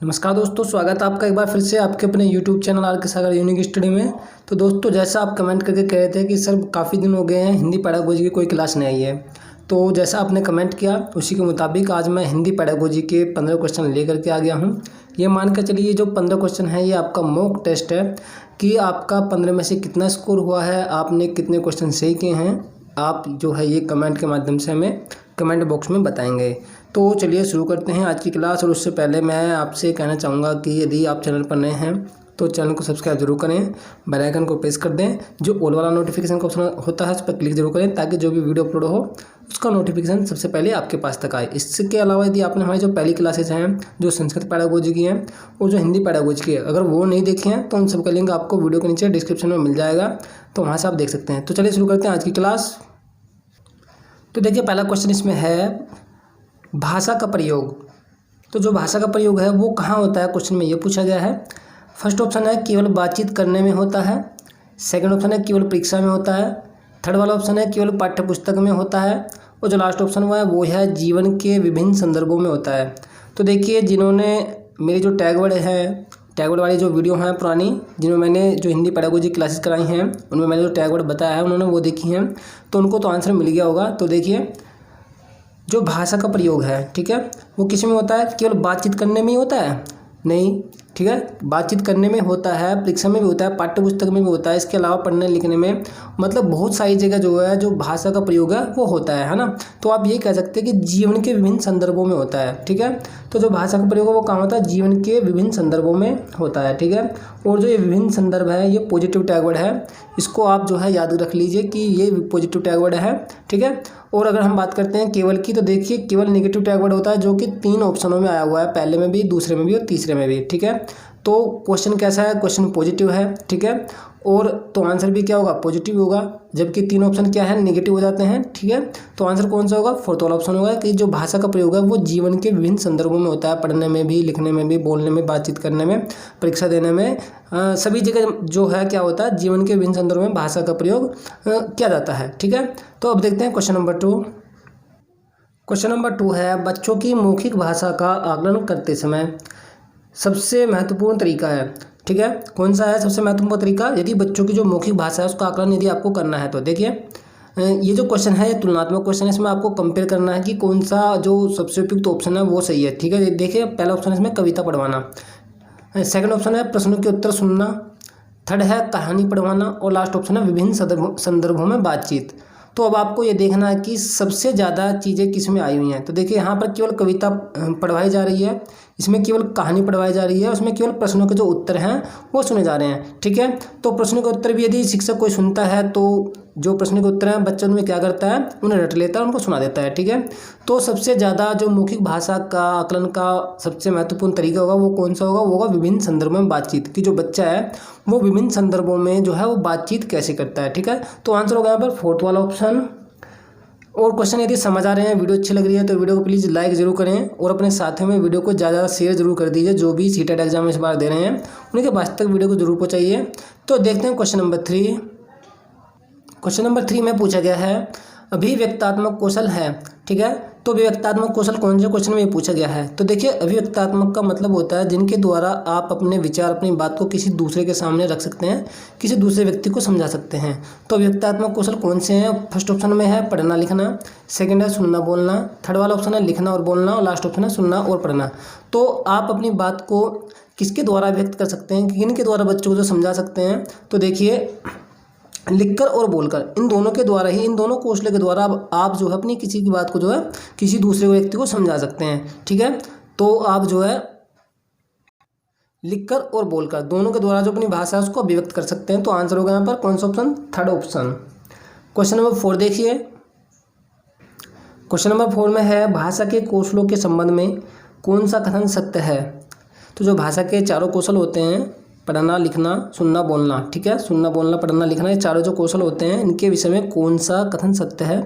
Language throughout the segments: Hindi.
नमस्कार दोस्तों, स्वागत है आपका एक बार फिर से आपके अपने YouTube चैनल आर के सागर यूनिक स्टडी में। तो दोस्तों, जैसा आप कमेंट करके कह रहे थे कि सर काफ़ी दिन हो गए हैं हिंदी पैडागोजी की कोई क्लास नहीं आई है, तो जैसा आपने कमेंट किया उसी के मुताबिक आज मैं हिंदी पैडागोजी के 15 क्वेश्चन लेकर के आ गया हूँ। ये मान कर चलिए जो 15 क्वेश्चन है ये आपका मॉक टेस्ट है कि आपका 15 में से कितना स्कोर हुआ है, आपने कितने क्वेश्चन सही किए हैं। आप जो है ये कमेंट के माध्यम से हमें कमेंट बॉक्स में बताएंगे। तो चलिए शुरू करते हैं आज की क्लास। और उससे पहले मैं आपसे कहना चाहूँगा कि यदि आप चैनल पर नए हैं तो चैनल को सब्सक्राइब जरूर करें, बेल आइकन को प्रेस कर दें, जो ऑल वाला नोटिफिकेशन का ऑप्शन होता है उस पर क्लिक जरूर करें ताकि जो भी वीडियो अपलोड हो उसका नोटिफिकेशन सबसे पहले आपके पास तक आए। इसके अलावा यदि आपने हमारी जो पहली क्लासेज हैं जो संस्कृत पैडागोजी की हैं और जो हिंदी पैडागोजी की है, अगर वो नहीं देखे हैं तो उन सबका लिंक आपको वीडियो के नीचे डिस्क्रिप्शन में मिल जाएगा, तो वहाँ से आप देख सकते हैं। तो चलिए शुरू करते हैं आज की क्लास। तो देखिए पहला क्वेश्चन इसमें है भाषा का प्रयोग। तो जो भाषा का प्रयोग है वो कहाँ होता है, क्वेश्चन में ये पूछा गया है। फर्स्ट ऑप्शन है केवल बातचीत करने में होता है, सेकंड ऑप्शन है केवल परीक्षा में होता है, थर्ड वाला ऑप्शन है केवल पाठ्य पुस्तक में होता है, और जो लास्ट ऑप्शन हुआ है वो है जीवन के विभिन्न संदर्भों में होता है। तो देखिए जिन्होंने मेरी जो टैगवर्ड है, टैगवर्ड वाली जो वीडियो हैं पुरानी, जिन्होंने मैंने जो हिंदी पैडागोजी क्लासेस कराई हैं उनमें मैंने जो टैगवर्ड बताया है उन्होंने वो देखी हैं, तो उनको तो आंसर मिल गया होगा। तो देखिए जो भाषा का प्रयोग है, ठीक है, वो किस में होता है, केवल बातचीत करने में ही होता है? नहीं, ठीक है, बातचीत करने में होता है, परीक्षा में भी होता है, पाठ्य पुस्तक में भी होता है, इसके अलावा पढ़ने लिखने में, मतलब बहुत सारी जगह जो है जो भाषा का प्रयोग है वो होता है ना। तो आप ये कह सकते हैं कि जीवन के विभिन्न संदर्भों में होता है, ठीक है। तो जो भाषा का प्रयोग है वो कहाँ होता है, जीवन के विभिन्न संदर्भों में होता है, ठीक है। और जो ये विभिन्न संदर्भ है ये पॉजिटिव टैगवर्ड है, इसको आप जो है याद रख लीजिए कि ये पॉजिटिव टैगवर्ड है, ठीक है। और अगर हम बात करते हैं केवल की, तो देखिए केवल नेगेटिव टैगवर्ड होता है जो कि 3 ऑप्शनों में आया हुआ है, पहले में भी, दूसरे में भी और तीसरे में भी, ठीक है। तो क्वेश्चन कैसा है, क्वेश्चन पॉजिटिव है, ठीक है। और तो आंसर भी क्या होगा, पॉजिटिव होगा, जबकि 3 ऑप्शन क्या है, नेगेटिव हो जाते हैं, ठीक है। तो आंसर कौन सा होगा, फोर्थ वाला ऑप्शन होगा कि जो भाषा का प्रयोग है वो जीवन के विभिन्न संदर्भों में होता है, पढ़ने में भी, लिखने में भी, बोलने में, बातचीत करने में, परीक्षा देने में, सभी जगह जो है क्या होता है, जीवन के विभिन्न संदर्भों में भाषा का प्रयोग किया जाता है, ठीक है। तो अब देखते हैं क्वेश्चन नंबर 2। क्वेश्चन नंबर 2 है बच्चों की मौखिक भाषा का आकलन करते समय सबसे महत्वपूर्ण तरीका है, ठीक है। कौन सा है सबसे महत्वपूर्ण तरीका, यदि बच्चों की जो मौखिक भाषा है उसका आकलन यदि आपको करना है तो देखिए ये जो क्वेश्चन है ये तुलनात्मक क्वेश्चन है, इसमें आपको कंपेयर करना है कि कौन सा जो सबसे उपयुक्त ऑप्शन है वो सही है, ठीक है। देखिए पहला ऑप्शन है इसमें कविता पढ़वाना, सेकंड ऑप्शन है प्रश्नों के उत्तर सुनना, थर्ड है कहानी पढ़वाना, और लास्ट ऑप्शन है विभिन्न संदर्भों में बातचीत। तो अब आपको ये देखना है कि सबसे ज़्यादा चीज़ें किस में आई हुई हैं। तो देखिए यहाँ पर केवल कविता पढ़वाई जा रही है, इसमें केवल कहानी पढ़वाई जा रही है, उसमें केवल प्रश्नों के जो उत्तर हैं वो सुने जा रहे हैं, ठीक है। तो प्रश्नों के उत्तर भी यदि शिक्षक कोई सुनता है तो जो प्रश्न के उत्तर हैं बच्चों में क्या करता है, उन्हें रट लेता है, उनको सुना देता है, ठीक है। तो सबसे ज़्यादा जो मौखिक भाषा का आकलन का सबसे महत्वपूर्ण तरीका होगा वो कौन सा होगा, वो होगा विभिन्न संदर्भों में बातचीत, कि जो बच्चा है वो विभिन्न संदर्भों में जो है वो बातचीत कैसे करता है, ठीक है। तो आंसर होगा यहाँ पर फोर्थ वाला ऑप्शन। और क्वेश्चन यदि समझ आ रहे हैं, वीडियो अच्छी लग रही है तो वीडियो को प्लीज़ लाइक जरूर करें और अपने साथियों में वीडियो को ज़्यादा शेयर जरूर कर दीजिए, जो भी सीटेट एग्जाम इस बार दे रहे हैं उनके पास तक वीडियो को जरूर पहुँचाइए। तो देखते हैं क्वेश्चन नंबर 3। क्वेश्चन नंबर 3 में पूछा गया है अभिव्यक्तात्मक कौशल है, ठीक है। तो अभिव्यक्तात्मक कौशल कौन से क्वेश्चन में ये पूछा गया है। तो देखिए अभिव्यक्तात्मक का मतलब होता है जिनके द्वारा आप अपने विचार, अपनी बात को किसी दूसरे के सामने रख सकते हैं, किसी दूसरे व्यक्ति को समझा सकते हैं। तो अभिव्यक्तात्मक कौशल कौन से हैं, फर्स्ट ऑप्शन में है पढ़ना लिखना, सेकंड है सुनना बोलना, थर्ड वाला ऑप्शन है लिखना और बोलना, और लास्ट ऑप्शन है सुनना और पढ़ना। तो आप अपनी बात को किसके द्वारा व्यक्त कर सकते हैं, किनके द्वारा बच्चों को जो समझा सकते हैं। तो देखिए लिखकर और बोलकर, इन दोनों के द्वारा ही, इन दोनों कौशल के द्वारा आप जो है अपनी किसी की बात को जो है किसी दूसरे व्यक्ति को समझा सकते हैं, ठीक है। तो आप जो है लिखकर और बोलकर दोनों के द्वारा जो अपनी भाषा है उसको अभिव्यक्त कर सकते हैं। तो आंसर होगा यहाँ पर कौन सा option, third option. Question number 4 देखिए। क्वेश्चन नंबर 4 में है भाषा के कौशलों के संबंध में कौन सा कथन सत्य है। तो जो भाषा के चारों कौशल होते हैं, पढ़ना लिखना सुनना बोलना, ठीक है, सुनना बोलना पढ़ना लिखना, ये चारों जो कौशल होते हैं इनके विषय में कौन सा कथन सत्य है,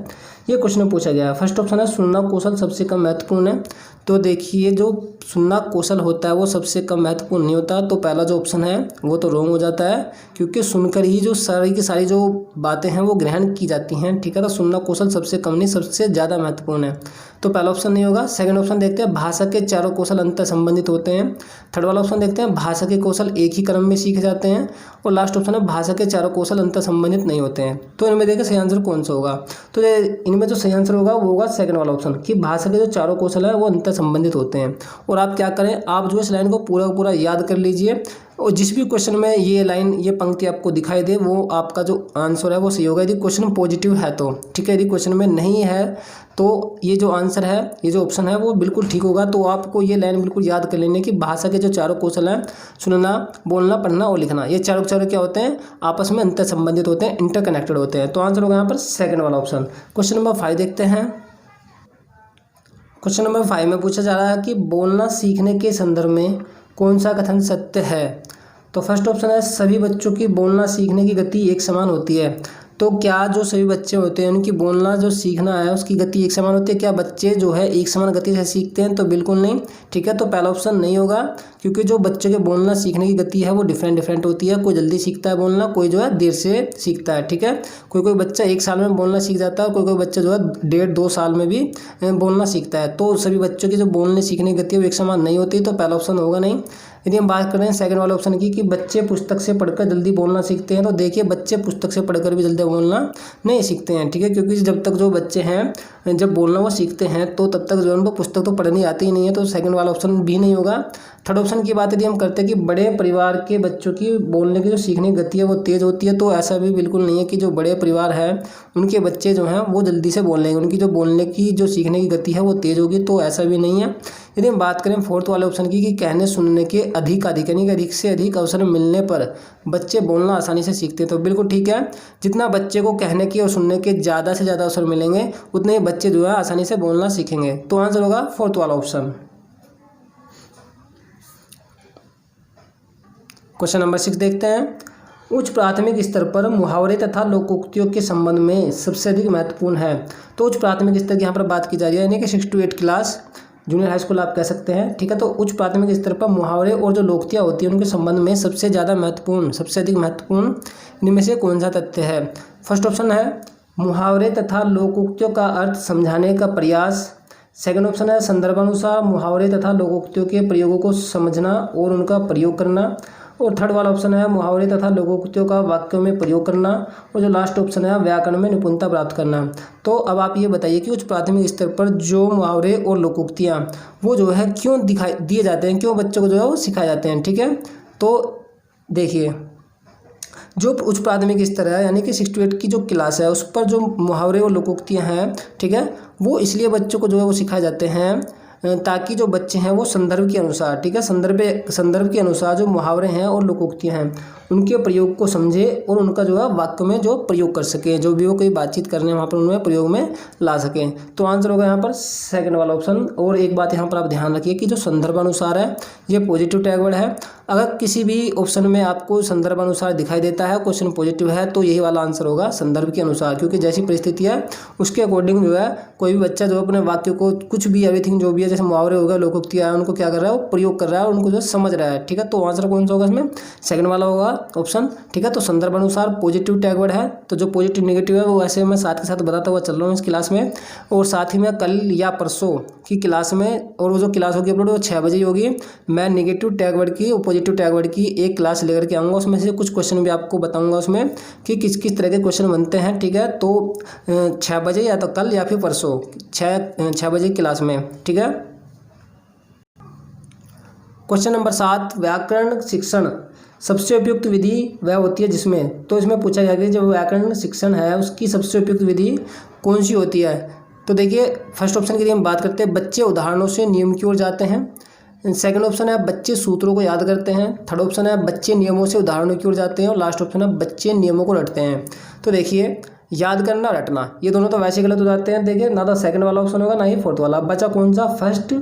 ये क्वेश्चन में पूछा गया है। फर्स्ट ऑप्शन है सुनना कौशल सबसे कम महत्वपूर्ण है। तो देखिए जो सुनना कौशल होता है वो सबसे कम महत्वपूर्ण नहीं होता, तो पहला जो ऑप्शन है वो तो रॉन्ग हो जाता है, क्योंकि सुनकर ही जो सारी की सारी जो बातें हैं वो ग्रहण की जाती हैं, ठीक है। तो सुनना कौशल सबसे कम नहीं, सबसे ज़्यादा महत्वपूर्ण है। तो पहला ऑप्शन नहीं होगा। सेकंड ऑप्शन देखते हैं, भाषा के चारों कौशल अंतर संबंधित होते हैं। थर्ड वाला ऑप्शन देखते हैं, भाषा के कौशल एक ही क्रम में सीखे जाते हैं। और लास्ट ऑप्शन है, भाषा के चारों कौशल अंतर संबंधित नहीं होते हैं। तो इनमें देखिए सही आंसर कौन सा होगा। तो इनमें जो सही आंसर होगा वो होगा सेकंड वाला ऑप्शन, कि भाषा के जो चारों कौशल है वो अंतर संबंधित होते हैं। और आप क्या करें, आप जो इस लाइन को पूरा पूरा याद कर लीजिए, और जिस भी क्वेश्चन में ये लाइन ये पंक्ति आपको दिखाई दे वो आपका जो आंसर है वो सही होगा, यदि क्वेश्चन पॉजिटिव है तो, ठीक है। यदि क्वेश्चन में नहीं है तो ये जो आंसर है, ये जो ऑप्शन है वो बिल्कुल ठीक होगा। तो आपको ये लाइन बिल्कुल याद कर लेनी है कि भाषा के जो चारों कौशल हैं, सुनना, बोलना, पढ़ना और लिखना, ये चारों चारों क्या होते हैं, आपस में अंतर संबंधित होते हैं, इंटरकनेक्टेड होते हैं। तो आंसर होगा यहाँ पर सेकंड वाला ऑप्शन। क्वेश्चन नंबर 5 देखते हैं। क्वेश्चन नंबर 5 में पूछा जा रहा है कि बोलना सीखने के संदर्भ में कौन सा कथन सत्य है। तो फर्स्ट ऑप्शन है, सभी बच्चों की बोलना सीखने की गति एक समान होती है। तो क्या जो सभी बच्चे होते हैं उनकी बोलना जो सीखना है उसकी गति एक समान होती है? क्या बच्चे जो है एक समान गति से सीखते हैं? तो बिल्कुल नहीं, ठीक है। तो पहला ऑप्शन नहीं होगा, क्योंकि जो बच्चे के बोलना सीखने की गति है वो डिफरेंट होती है। कोई जल्दी सीखता है बोलना, कोई जो है देर से सीखता है, ठीक है। कोई बच्चा 1 साल में बोलना सीख जाता है, कोई बच्चा जो है 1.5-2 साल में भी बोलना सीखता है। तो सभी बच्चों की जो बोलने सीखने की गति है वो एक समान नहीं होती, तो पहला ऑप्शन होगा नहीं। यदि हम बात कर रहे हैं सेकंड वाले ऑप्शन की, कि बच्चे पुस्तक से पढ़कर जल्दी बोलना सीखते हैं, तो देखिए बच्चे पुस्तक से पढ़कर भी जल्दी बोलना नहीं सीखते हैं, ठीक है। क्योंकि जब तक जो बच्चे हैं जब बोलना वो सीखते हैं तो तब तक जो है उनको पुस्तक तो पढ़नी आती ही नहीं है। तो सेकंड वाला ऑप्शन भी नहीं होगा। थर्ड ऑप्शन की बात यदि हम करते हैं कि बड़े परिवार के बच्चों की बोलने की जो सीखने की गति है वो तेज़ होती है, तो ऐसा भी बिल्कुल नहीं है कि जो बड़े परिवार है उनके बच्चे जो हैं वो जल्दी से बोल लेंगे, उनकी जो बोलने की जो सीखने की गति है वो तेज़ होगी, तो ऐसा भी नहीं है। यदि हम बात करें फोर्थ वाले ऑप्शन की, कि कहने सुनने के अधिक यानी कि अधिक से अधिक अवसर मिलने पर बच्चे बोलना आसानी से सीखते हैं, तो बिल्कुल ठीक है। जितना बच्चे को कहने की और सुनने के ज़्यादा से ज़्यादा अवसर मिलेंगे उतने ही बच्चे जो है आसानी से बोलना सीखेंगे। तो आंसर होगा फोर्थ वाला ऑप्शन। क्वेश्चन नंबर 6 देखते हैं। उच्च प्राथमिक स्तर पर मुहावरे तथा लोकोक्तियों के संबंध में सबसे अधिक महत्वपूर्ण है। तो उच्च प्राथमिक स्तर की यहाँ पर बात की जा रही है, यानी कि 6 to 8 class, junior high school आप कह सकते हैं, ठीक है। तो उच्च प्राथमिक स्तर पर मुहावरे और जो लोकोक्तियाँ होती हैं उनके संबंध में सबसे ज़्यादा महत्वपूर्ण, सबसे अधिक महत्वपूर्ण इनमें से कौन सा तथ्य है। फर्स्ट ऑप्शन है, मुहावरे तथा लोकोक्तियों का अर्थ समझाने का प्रयास। सेकंड ऑप्शन है, संदर्भानुसार मुहावरे तथा लोकोक्तियों के प्रयोगों को समझना और उनका प्रयोग करना। और थर्ड वाला ऑप्शन है, मुहावरे तथा लोकोक्तियों का वाक्यों में प्रयोग करना। और जो लास्ट ऑप्शन है, व्याकरण में निपुणता प्राप्त करना। तो अब आप ये बताइए कि उच्च प्राथमिक स्तर पर जो मुहावरे और लोकोक्तियाँ वो जो है क्यों दिए जाते हैं, क्यों बच्चों को जो है वो सिखाए जाते हैं, ठीक है। तो देखिए, जो उच्च प्राथमिक स्तर है यानी कि 6 to 8 की जो क्लास है उस पर जो मुहावरे और लोकोक्तियाँ हैं, ठीक है, वो इसलिए बच्चों को जो है वो सिखाए जाते हैं ताकि जो बच्चे हैं वो संदर्भ के अनुसार, ठीक है, संदर्भ के अनुसार जो मुहावरे हैं और लोकोक्तियाँ हैं उनके प्रयोग को समझे और उनका जो है वाक्य में जो प्रयोग कर सकें, जो भी वो कोई बातचीत करने वहाँ पर उन्हें प्रयोग में ला सकें। तो आंसर होगा यहाँ पर सेकंड वाला ऑप्शन। और एक बात यहाँ पर आप ध्यान रखिए कि जो संदर्भानुसार है ये पॉजिटिव टैग वर्ड है। अगर किसी भी ऑप्शन में आपको संदर्भानुसार दिखाई देता है, क्वेश्चन पॉजिटिव है, तो यही वाला आंसर होगा, संदर्भ के अनुसार। क्योंकि जैसी परिस्थिति है उसके अकॉर्डिंग जो है कोई भी बच्चा जो अपने वाक्य को कुछ भी एवरीथिंग जो भी है, जैसे मुहावरे हो गए, लोकोक्तियाँ है, उनको क्या कर रहा है, वो प्रयोग कर रहा है और उनको जो समझ रहा है, ठीक है। तो आंसर कौन सा होगा इसमें, सेकंड वाला होगा ऑप्शन, ठीक है। तो संदर्भ अनुसार पॉजिटिव टैग वर्ड है, तो जो पॉजिटिव नेगेटिव है वो ऐसे मैं साथ के साथ बताता हुआ चल रहा हूँ इस क्लास में। और साथ ही में कल या परसों की क्लास में, और वो जो क्लास होगी अपलोड वो 6 बजे होगी, मैं नेगेटिव टैग वर्ड की और पॉजिटिव टैग वर्ड की एक क्लास लेकर के आऊँगा। उसमें से कुछ क्वेश्चन भी आपको बताऊँगा उसमें कि किस किस तरह के क्वेश्चन बनते हैं, ठीक है। तो 6 बजे या तो कल या फिर परसों 6 बजे क्लास में, ठीक है। क्वेश्चन नंबर 7, व्याकरण शिक्षण सबसे उपयुक्त विधि वह होती है जिसमें, तो इसमें पूछा गया कि जब व्याकरण शिक्षण है उसकी सबसे उपयुक्त विधि कौन सी होती है। तो देखिए, फर्स्ट ऑप्शन की हम बात करते हैं, बच्चे उदाहरणों से नियम की ओर जाते हैं। सेकंड ऑप्शन है, बच्चे सूत्रों को याद करते हैं। थर्ड ऑप्शन है, बच्चे नियमों से उदाहरणों की ओर जाते हैं। और लास्ट ऑप्शन है, बच्चे नियमों को रटते हैं। तो देखिए, याद करना, रटना, ये दोनों तो वैसे गलत हो जाते हैं। देखिए, ना तो सेकंड वाला ऑप्शन होगा ना ही फोर्थ वाला, बचा कौन सा, फर्स्ट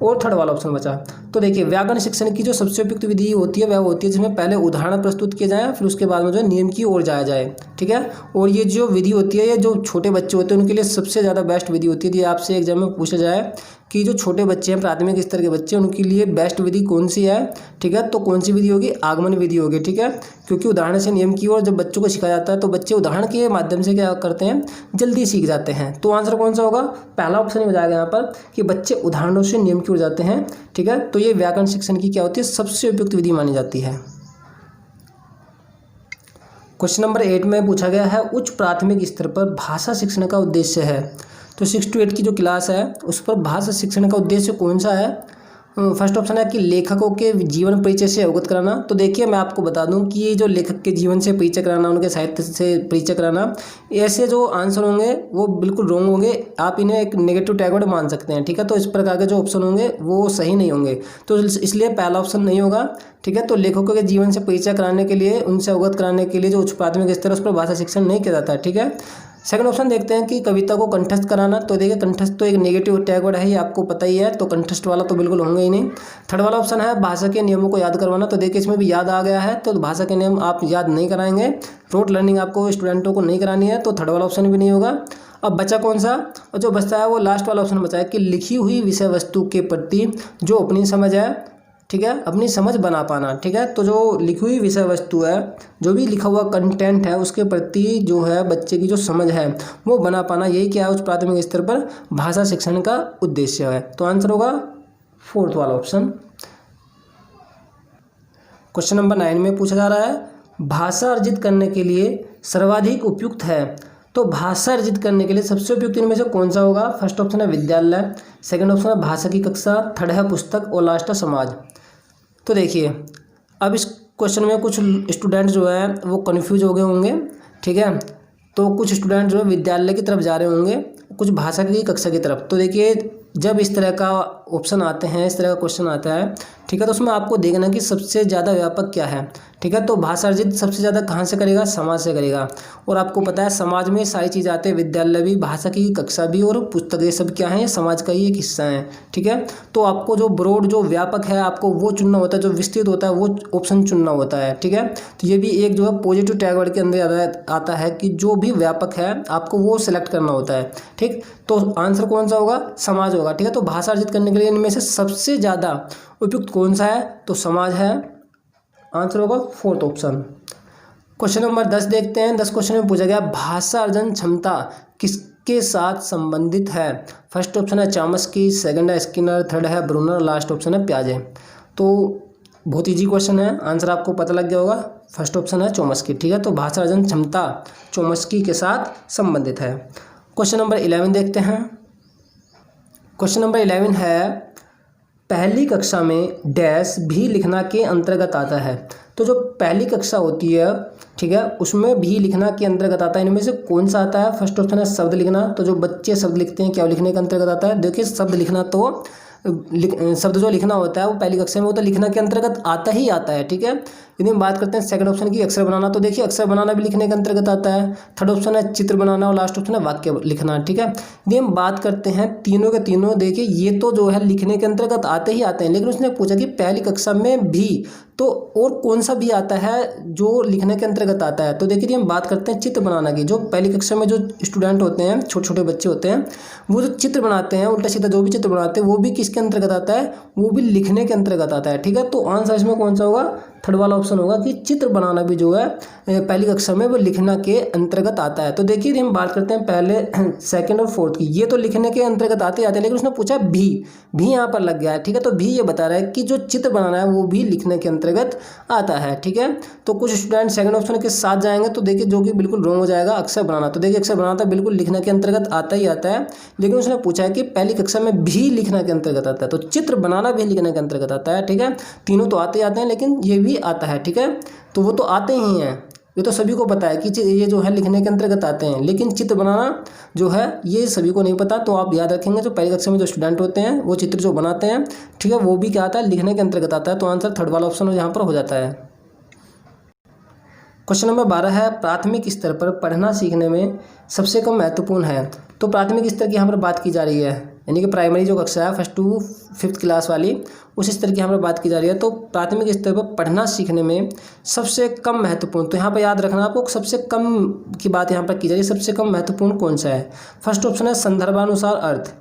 और थर्ड वाला ऑप्शन बचा। तो देखिए, व्याकरण शिक्षण की जो सबसे उपयुक्त विधि होती है वह होती है जिसमें पहले उदाहरण प्रस्तुत किए जाएं, फिर उसके बाद में जो है नियम की ओर जाया जाए, ठीक है। और ये जो विधि होती है, ये जो छोटे बच्चे होते हैं उनके लिए सबसे ज़्यादा बेस्ट विधि होती है। यदि आपसे एग्जाम में पूछा जाए कि जो छोटे बच्चे हैं, प्राथमिक स्तर के बच्चे, उनके लिए बेस्ट विधि कौन सी है, ठीक है। तो कौन सी विधि होगी, आगमन विधि होगी, ठीक है। क्योंकि उदाहरण से नियम की ओर जब बच्चों को सिखाया जाता है तो बच्चे उदाहरण के माध्यम से क्या करते हैं, जल्दी सीख जाते हैं। तो आंसर कौन सा होगा, पहला ऑप्शन ही हो जाएगा यहाँ पर कि बच्चे उदाहरणों से नियम की ओर जाते हैं, ठीक है। तो ये व्याकरण शिक्षण की क्या होती है, सबसे उपयुक्त विधि मानी जाती है। क्वेश्चन नंबर 8 में पूछा गया है उच्च प्राथमिक स्तर पर भाषा शिक्षण का उद्देश्य है। तो 6 to 8 की जो क्लास है उस पर भाषा शिक्षण का उद्देश्य कौन सा है। फर्स्ट ऑप्शन है कि लेखकों के जीवन परिचय से अवगत कराना। तो देखिए मैं आपको बता दूं कि ये जो लेखक के जीवन से परिचय कराना, उनके साहित्य से परिचय कराना, ऐसे जो आंसर होंगे वो बिल्कुल रॉन्ग होंगे। आप इन्हें एक नेगेटिव टैगवर्ड मान सकते हैं, ठीक है। तो इस प्रकार के जो ऑप्शन होंगे वो सही नहीं होंगे, तो इसलिए पहला ऑप्शन नहीं होगा, ठीक है। तो लेखकों के जीवन से परिचय कराने के लिए, उनसे अवगत कराने के लिए जो उच्च प्राथमिक स्तर है उस पर भाषा शिक्षण नहीं किया जाता है, ठीक है। सेकंड ऑप्शन देखते हैं कि कविता को कंठस्थ कराना। तो देखिए कंठस्थ तो एक नेगेटिव टैगवर्ड है, ये आपको पता ही है, तो कंठस्थ वाला तो बिल्कुल होंगे ही नहीं। थर्ड वाला ऑप्शन है भाषा के नियमों को याद करवाना। तो देखिए इसमें भी याद आ गया है, तो भाषा के नियम आप याद नहीं कराएंगे, रोट लर्निंग आपको स्टूडेंटों को नहीं करानी है, तो थर्ड वाला ऑप्शन भी नहीं होगा। अब बचा कौन सा, और जो बचता है वो लास्ट वाला ऑप्शन बचा है कि लिखी हुई विषय वस्तु के प्रति जो अपनी समझ है, ठीक है, अपनी समझ बना पाना, ठीक है। तो जो लिखी हुई विषय वस्तु है, जो भी लिखा हुआ कंटेंट है, उसके प्रति जो है बच्चे की जो समझ है वो बना पाना, यही क्या है उच्च प्राथमिक स्तर पर भाषा शिक्षण का उद्देश्य है। तो आंसर होगा फोर्थ वाला ऑप्शन। क्वेश्चन नंबर 9 में पूछा जा रहा है भाषा अर्जित करने के लिए सर्वाधिक उपयुक्त है। तो भाषा अर्जित करने के लिए सबसे उपयुक्त इनमें से कौन सा होगा। फर्स्ट ऑप्शन है विद्यालय, सेकंड ऑप्शन है भाषा की कक्षा, थर्ड है पुस्तक और लास्ट है समाज। तो देखिए अब इस क्वेश्चन में कुछ स्टूडेंट जो है वो कन्फ्यूज हो गए होंगे, ठीक है। तो कुछ स्टूडेंट जो है विद्यालय की तरफ जा रहे होंगे, कुछ भाषा की कक्षा की तरफ। तो देखिए जब इस तरह का ऑप्शन आते हैं, इस तरह का क्वेश्चन आता है, ठीक है, तो उसमें आपको देखना कि सबसे ज़्यादा व्यापक क्या है, ठीक है। तो भाषा अर्जित सबसे ज़्यादा कहाँ से करेगा, समाज से करेगा। और आपको पता है समाज में सारी चीज़ आती है, विद्यालय भी, भाषा की कक्षा भी और पुस्तक, ये सब क्या है, ये समाज का ही एक हिस्सा है, ठीक है। तो आपको जो ब्रॉड, जो व्यापक है, आपको वो चुनना होता है, जो विस्तृत होता है वो ऑप्शन चुनना होता है, ठीक है। तो ये भी एक जो है पॉजिटिव टैगवर्ड के अंदर आता है कि जो भी व्यापक है आपको वो सिलेक्ट करना होता है, ठीक। तो आंसर कौन सा होगा, समाज होगा, ठीक है। तो भाषा अर्जित करने के लिए इनमें से सबसे ज़्यादा उपयुक्त कौन सा है, तो समाज है, आंसर होगा फोर्थ ऑप्शन। क्वेश्चन नंबर 10 देखते हैं। 10 क्वेश्चन में पूछा गया भाषा अर्जन क्षमता किसके साथ संबंधित है। फर्स्ट ऑप्शन है चॉम्स्की, सेकंड है स्किनर, थर्ड है ब्रूनर, लास्ट ऑप्शन है पियाजे। तो बहुत ईजी क्वेश्चन है, आंसर आपको पता लग गया होगा, फर्स्ट ऑप्शन है चॉम्स्की, ठीक है। तो भाषा अर्जन क्षमता चॉम्स्की के साथ संबंधित है। क्वेश्चन नंबर 11 देखते हैं। क्वेश्चन नंबर 11 है पहली कक्षा में डैश भी लिखना के अंतर्गत आता है। तो जो पहली कक्षा होती है, ठीक है, उसमें भी लिखना के अंतर्गत आता है, इनमें से कौन सा आता है। फर्स्ट ऑप्शन है शब्द लिखना। तो जो बच्चे शब्द लिखते हैं क्या लिखने के अंतर्गत आता है। देखिए शब्द लिखना तो शब्द जो लिखना होता है वो पहली कक्षा में वो तो लिखना के अंतर्गत आता ही आता है, ठीक है। यदि हम बात करते हैं सेकंड ऑप्शन की अक्षर बनाना, तो देखिए अक्षर बनाना भी लिखने के अंतर्गत आता है। थर्ड ऑप्शन है चित्र बनाना और लास्ट ऑप्शन है वाक्य लिखना, ठीक है। यदि हम बात करते हैं तीनों के तीनों, देखिए ये तो जो है लिखने के अंतर्गत आते ही आते हैं, लेकिन उसने पूछा कि पहली कक्षा में भी, तो और कौन सा भी आता है जो लिखने के अंतर्गत आता है। तो देखिए हम बात करते हैं चित्र बनाना की। जो पहली कक्षा में जो स्टूडेंट होते हैं, छोटे छोटे बच्चे होते हैं, वो जो चित्र बनाते हैं, उल्टा सीधा जो भी चित्र बनाते हैं वो भी किसके अंतर्गत आता है, वो भी लिखने के अंतर्गत आता है, ठीक है। तो आंसर इसमें कौन सा होगा, थर्ड वाला ऑप्शन होगा कि चित्र बनाना भी जो है पहली कक्षा में वो लिखना के अंतर्गत आता है। तो देखिए हम बात करते हैं पहले सेकंड और फोर्थ की, ये तो लिखने के अंतर्गत आते आते हैं, लेकिन उसने पूछा भी यहाँ पर लग गया है, ठीक है। तो भी ये बता रहा है कि जो चित्र बनाना है वो भी लिखने के अंतर्गत आता है, ठीक है। तो कुछ स्टूडेंट सेकंड ऑप्शन के साथ जाएंगे, तो देखिए जो कि बिल्कुल रॉन्ग हो जाएगा, अक्षर बनाना। तो देखिए अक्षर बनाना बिल्कुल लिखने के अंतर्गत आता ही आता है, लेकिन उसने पूछा है कि पहली कक्षा में भी लिखने के अंतर्गत आता है, तो चित्र बनाना भी लिखने के अंतर्गत आता है, ठीक है। तीनों तो आते ही आते हैं, लेकिन ये भी आता है, ठीक है। तो वो तो आते ही हैं, ये तो सभी को पता है कि ये जो है लिखने के अंतर्गत आते हैं, लेकिन चित्र बनाना जो है ये सभी को नहीं पता। तो आप याद रखेंगे जो पहली कक्षा में जो स्टूडेंट होते हैं वो चित्र जो बनाते हैं, ठीक है, वो भी क्या आता है, लिखने के अंतर्गत आता है। तो आंसर थर्ड वाला ऑप्शन यहाँ पर हो जाता है। क्वेश्चन नंबर 12 है प्राथमिक स्तर पर पढ़ना सीखने में सबसे कम महत्वपूर्ण है। तो प्राथमिक स्तर की यहाँ पर बात की जा रही है, यानी कि प्राइमरी जो कक्षा है 1st to 5th क्लास वाली, उस स्तर की यहाँ पर बात की जा रही है। तो प्राथमिक स्तर पर पढ़ना सीखने में सबसे कम महत्वपूर्ण, तो यहाँ पर याद रखना आपको सबसे कम की बात यहाँ पर की जा रही है, सबसे कम महत्वपूर्ण कौन सा है। फर्स्ट ऑप्शन है संदर्भानुसार अर्थ,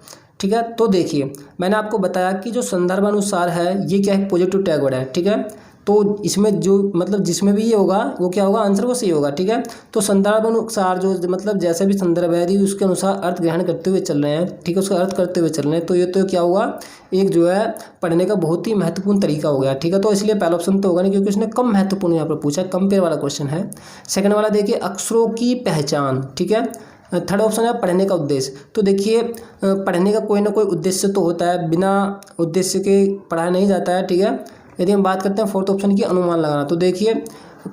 ठीक है। तो देखिए मैंने आपको बताया कि जो संदर्भ अनुसार है ये क्या है, पॉजिटिव टैग वर्ड है, ठीक है। तो इसमें जो मतलब जिसमें भी ये होगा वो क्या होगा, आंसर वो सही होगा, ठीक है। तो संदर्भ अनुसार जो मतलब जैसे भी संदर्भ है यदि उसके अनुसार अर्थ ग्रहण करते हुए चल रहे हैं, ठीक है, उसका अर्थ करते हुए चल रहे हैं, तो ये तो क्या हुआ, एक जो है पढ़ने का बहुत ही महत्वपूर्ण तरीका हो गया, ठीक है। तो इसलिए पहला ऑप्शन तो होगा नहीं क्योंकि उसने कम महत्वपूर्ण यहाँ पर पूछा, कंपेयर वाला क्वेश्चन है। सेकंड वाला देखिए अक्षरों की पहचान, ठीक है। थर्ड ऑप्शन है पढ़ने का उद्देश्य। तो देखिए पढ़ने का कोई ना कोई उद्देश्य तो होता है, बिना उद्देश्य के पढ़ाया नहीं जाता है, ठीक है। यदि हम बात करते हैं फोर्थ ऑप्शन की अनुमान लगाना, तो देखिए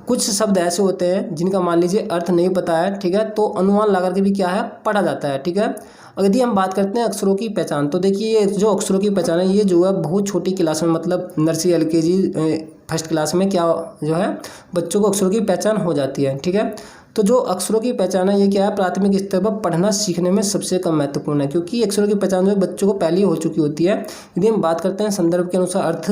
कुछ शब्द ऐसे होते हैं जिनका मान लीजिए अर्थ नहीं पता है, ठीक है, तो अनुमान लगा के भी क्या है, पढ़ा जाता है, ठीक है। यदि हम बात करते हैं अक्षरों की पहचान, तो देखिए ये जो अक्षरों की पहचान है ये जो है बहुत छोटी क्लास में मतलब नर्सरी LKG फर्स्ट क्लास में क्या जो है बच्चों को अक्षरों की पहचान हो जाती है, ठीक है। तो जो अक्षरों की पहचान है ये क्या है, प्राथमिक स्तर पर पढ़ना सीखने में सबसे कम महत्वपूर्ण है क्योंकि अक्षरों की पहचान जो है बच्चों को पहले ही हो चुकी होती है। यदि हम बात करते हैं संदर्भ के अनुसार अर्थ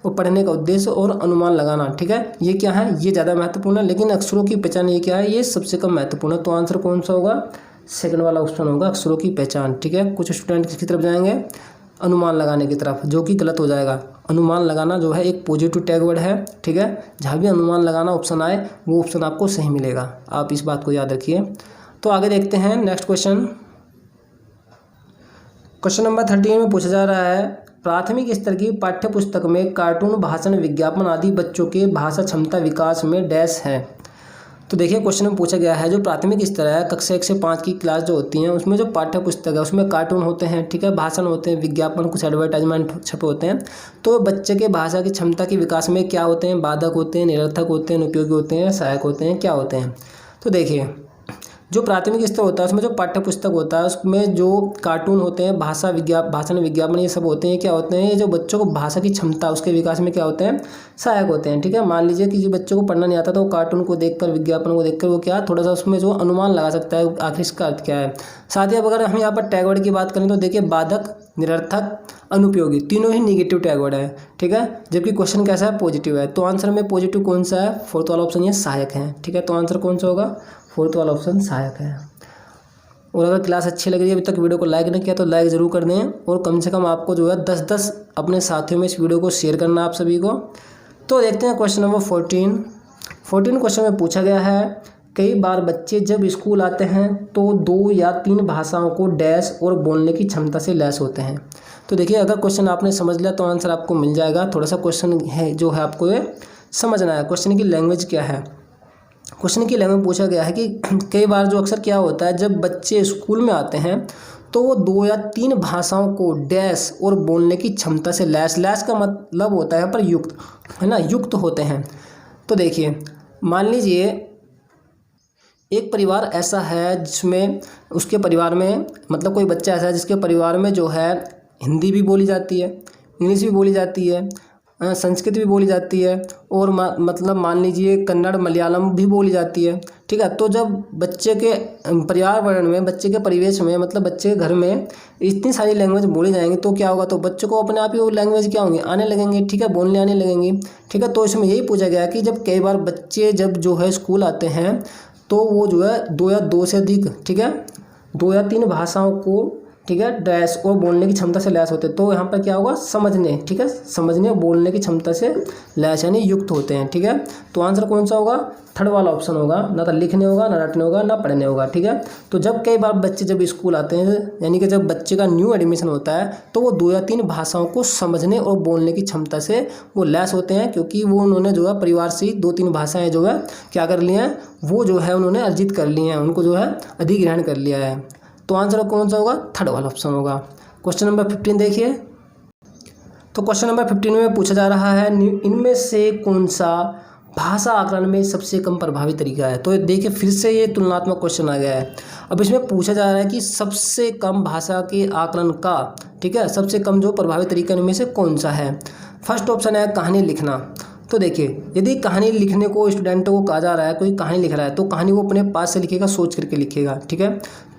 और पढ़ने का उद्देश्य और अनुमान लगाना, ठीक है, ये क्या है, ये ज़्यादा महत्वपूर्ण है, लेकिन अक्षरों की पहचान ये क्या है, ये सबसे कम महत्वपूर्ण है। तो आंसर कौन सा होगा, सेकंड वाला ऑप्शन होगा, अक्षरों की पहचान, ठीक है। कुछ स्टूडेंट किसकी तरफ जाएंगे, अनुमान लगाने की तरफ, जो कि गलत हो जाएगा। अनुमान लगाना जो है एक पॉजिटिव टैग वर्ड है, ठीक है। जहाँ भी अनुमान लगाना ऑप्शन आए वो ऑप्शन आपको सही मिलेगा, आप इस बात को याद रखिए। तो आगे देखते हैं नेक्स्ट क्वेश्चन। क्वेश्चन नंबर 13 में पूछा जा रहा है प्राथमिक स्तर की पाठ्य पुस्तक में कार्टून, भाषण, विज्ञापन आदि बच्चों के भाषा क्षमता विकास में डैश है। तो देखिए क्वेश्चन में पूछा गया है जो प्राथमिक स्तर है कक्षा 1 से 5 की क्लास जो होती हैं उसमें जो पाठ्य पुस्तक है उसमें कार्टून होते हैं, ठीक है, भाषण होते हैं, विज्ञापन, कुछ एडवर्टाइजमेंट छपे होते हैं। तो बच्चे के भाषा की क्षमता के विकास में क्या होते हैं, बाधक होते हैं, निरर्थक होते हैं, अनुपयोगी होते हैं, सहायक होते हैं, क्या होते हैं। तो देखिए जो प्राथमिक स्तर होता है उसमें जो पाठ्य पुस्तक होता है उसमें जो कार्टून होते हैं, भाषण, विज्ञापन, ये सब होते हैं, क्या होते हैं, ये जो बच्चों को भाषा की क्षमता उसके विकास में क्या होते हैं, सहायक होते हैं, ठीक है। मान लीजिए कि जो बच्चों को पढ़ना नहीं आता तो वो कार्टून को देखकर, विज्ञापन को देखकर वो क्या थोड़ा सा उसमें जो अनुमान लगा सकता है आखिर इसका अर्थ क्या है। साथ ही अब अगर हम यहाँ पर टैग वर्ड की बात करें तो देखिए बाधक, निरर्थक, अनुपयोगी तीनों ही निगेटिव टैग वर्ड है, ठीक है, जबकि क्वेश्चन कैसा है, पॉजिटिव है। तो आंसर में पॉजिटिव कौन सा है, फोर्थ वाला ऑप्शन ये सहायक है, ठीक है। तो आंसर कौन सा होगा, फोर्थ वाला ऑप्शन सहायक है। और अगर क्लास अच्छी लग रही है अभी तक वीडियो को लाइक नहीं किया तो लाइक ज़रूर कर दें और कम से कम आपको जो है 10-10 अपने साथियों में इस वीडियो को शेयर करना आप सभी को। तो देखते हैं क्वेश्चन नंबर 14 क्वेश्चन में पूछा गया है कई बार बच्चे जब स्कूल आते हैं तो 2 या 3 भाषाओं को डैश और बोलने की क्षमता से लैस होते हैं। तो देखिए अगर क्वेश्चन आपने समझ लिया तो आंसर आपको मिल जाएगा। थोड़ा सा क्वेश्चन है जो है आपको ये समझना है, क्वेश्चन की लैंग्वेज क्या है। क्वेश्चन की लैंग्वेज पूछा गया है कि कई बार जो अक्सर क्या होता है जब बच्चे स्कूल में आते हैं तो वो 2 या 3 भाषाओं को डैश और बोलने की क्षमता से लैस का मतलब होता है यहाँ पर युक्त, है ना, युक्त होते हैं। तो देखिए मान लीजिए एक परिवार ऐसा है जिसमें उसके परिवार में मतलब कोई बच्चा ऐसा है जिसके परिवार में जो है हिंदी भी बोली जाती है, इंग्लिश भी बोली जाती है, संस्कृत भी बोली जाती है और मतलब मान लीजिए कन्नड़, मलयालम भी बोली जाती है, ठीक है। तो जब बच्चे के पर्यावरण में, बच्चे के परिवेश में मतलब बच्चे के घर में इतनी सारी लैंग्वेज बोली जाएंगी तो क्या होगा, तो बच्चों को अपने आप ही वो लैंग्वेज क्या होंगी, आने लगेंगे, ठीक है, बोलने आने लगेंगी, ठीक है। तो इसमें यही पूछा गया कि जब कई बार बच्चे जब जो है स्कूल आते हैं तो वो जो है 2 या 2 से अधिक, ठीक है, 2 या 3 भाषाओं को, ठीक है, डैश और बोलने की क्षमता से लैस होते हैं। तो यहाँ पर क्या होगा, समझने, ठीक है, समझने और बोलने की क्षमता से लैस यानी युक्त होते हैं, ठीक है। तो आंसर कौन सा होगा, थर्ड वाला ऑप्शन होगा, ना तो लिखने होगा, ना रटने होगा, ना पढ़ने होगा, ठीक है। तो जब कई बार बच्चे जब स्कूल आते हैं यानी कि जब बच्चे का न्यू एडमिशन होता है तो वो 2 या 3 भाषाओं को समझने और बोलने की क्षमता से वो लैस होते हैं क्योंकि वो उन्होंने जो है परिवार से 2-3 भाषाएँ जो है क्या कर ली हैं, वो जो है उन्होंने अर्जित कर ली हैं, उनको जो है अधिग्रहण कर लिया है। तो आंसर कौन सा होगा, थर्ड वाला ऑप्शन होगा। क्वेश्चन नंबर 15 देखिए। तो क्वेश्चन नंबर 15 में पूछा जा रहा है इनमें से कौन सा भाषा आकलन में सबसे कम प्रभावी तरीका है। तो देखिए फिर से ये तुलनात्मक क्वेश्चन आ गया है। अब इसमें पूछा जा रहा है कि सबसे कम भाषा के आकलन का, ठीक है, सबसे कम जो प्रभावी तरीका इनमें से कौन सा है। फर्स्ट ऑप्शन है कहानी लिखना। तो देखिए यदि कहानी लिखने को स्टूडेंटों को कहा जा रहा है, कोई कहानी लिख रहा है तो कहानी वो अपने पास से लिखेगा, सोच करके लिखेगा, ठीक है।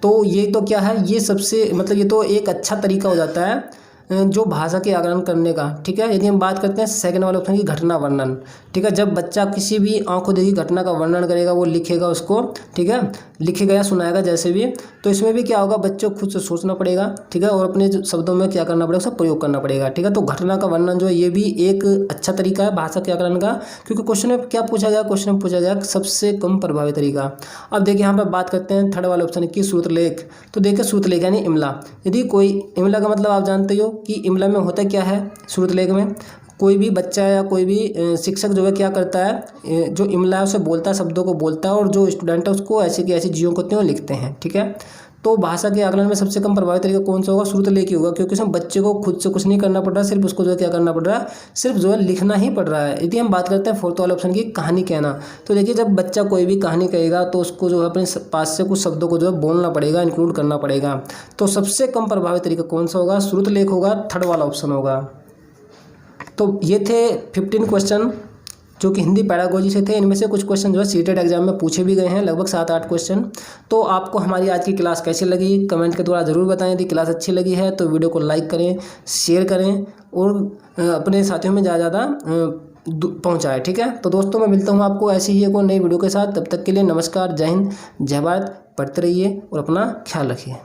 तो ये तो क्या है, ये सबसे मतलब ये तो एक अच्छा तरीका हो जाता है जो भाषा के आकलन करने का, ठीक है। यदि हम बात करते हैं सेकंड वाले ऑप्शन की घटना वर्णन, ठीक है, जब बच्चा किसी भी आंखों देखी घटना का वर्णन करेगा, वो लिखेगा उसको, ठीक है, लिखेगा या सुनाएगा जैसे भी, तो इसमें भी क्या होगा, बच्चों को खुद से सोचना पड़ेगा, ठीक है, और अपने शब्दों में क्या करना पड़ेगा, उसका प्रयोग करना पड़ेगा, ठीक है। तो घटना का वर्णन जो है ये भी एक अच्छा तरीका है भाषा के आकलन का, क्योंकि क्वेश्चन में क्या पूछा गया, क्वेश्चन में पूछा गया सबसे कम प्रभावी तरीका। अब देखिए यहाँ पर बात करते हैं थर्ड वाले ऑप्शन की श्रुतलेख। तो देखिए श्रुतलेख यानी इमला, यदि कोई इमला का मतलब आप जानते हो कि इमला में होता क्या है। श्रुतलेख में कोई भी बच्चा या कोई भी शिक्षक जो है क्या करता है, जो इमला है उसे बोलता है, शब्दों को बोलता है, और जो स्टूडेंट है उसको ऐसे की ऐसी चीज़ों को त्यों लिखते हैं, ठीक है। तो भाषा के आकलन में सबसे कम प्रभावी तरीका कौन सा होगा, श्रुतलेख ही होगा, क्योंकि उसमें बच्चे को खुद से कुछ नहीं करना पड़ रहा है, सिर्फ उसको जो है क्या करना पड़ रहा है, सिर्फ जो है लिखना ही पड़ रहा है। यदि हम बात करते हैं फोर्थ वाले ऑप्शन की कहानी कहना, तो देखिए जब बच्चा कोई भी कहानी कहेगा तो उसको जो है अपने पास से कुछ शब्दों को जो है बोलना पड़ेगा, इंक्लूड करना पड़ेगा। तो सबसे कम प्रभावी तरीका कौन सा होगा, श्रुतलेख होगा, थर्ड वाला ऑप्शन होगा। तो ये थे 15 क्वेश्चन जो कि हिंदी पैडागोजी से थे। इनमें से कुछ क्वेश्चन जो है सीटेट एग्जाम में पूछे भी गए हैं, लगभग 7-8 क्वेश्चन। तो आपको हमारी आज की क्लास कैसी लगी कमेंट के द्वारा ज़रूर बताएं। यदि क्लास अच्छी लगी है तो वीडियो को लाइक करें, शेयर करें और अपने साथियों में ज़्यादा पहुँचाएँ, ठीक है। तो दोस्तों मैं मिलता हूँ आपको ऐसी ही एक और नई वीडियो के साथ। तब तक के लिए नमस्कार, जय हिंद, जय भारत, पढ़ते रहिए और अपना ख्याल रखिए।